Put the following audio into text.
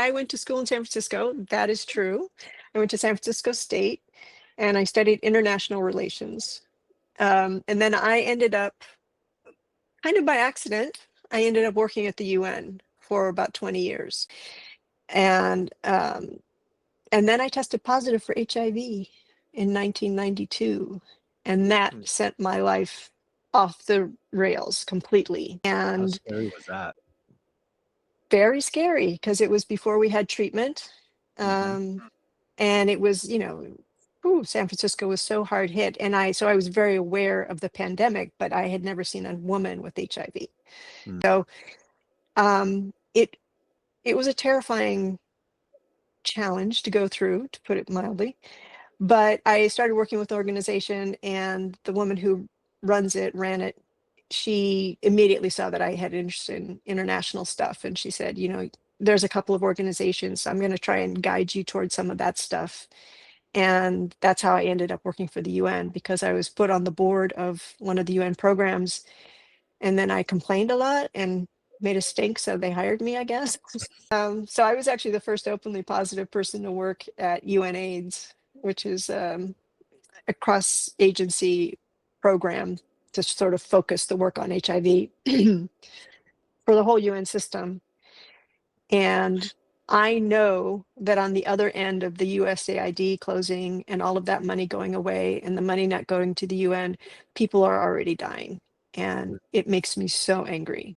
I went to school in San Francisco. That is true. I went to San Francisco State and I studied international relations. And then I ended up, kind of by accident, I ended up working at the UN for about 20 years. And then I tested positive for HIV in 1992. And that Hmm. sent my life off the rails completely. How And scary was that? very scary because it was before we had treatment. Mhm. And it was, San Francisco was so hard hit. And so I was very aware of the pandemic, but I had never seen a woman with HIV. Mm. So it was a terrifying challenge to go through, to put it mildly. But I started working with the organization, and the woman who ran it, she immediately saw that I had interest in international stuff. And she said, there's a couple of organizations. I'm going to try and guide you towards some of that stuff. And that's how I ended up working for the UN, because I was put on the board of one of the UN programs. And then I complained a lot and made a stink. So they hired me, I guess. So I was actually the first openly positive person to work at UNAIDS, which is a cross agency program to sort of focus the work on HIV for the whole UN system. And I know that on the other end of the USAID closing and all of that money going away and the money not going to the UN, people are already dying. And it makes me so angry.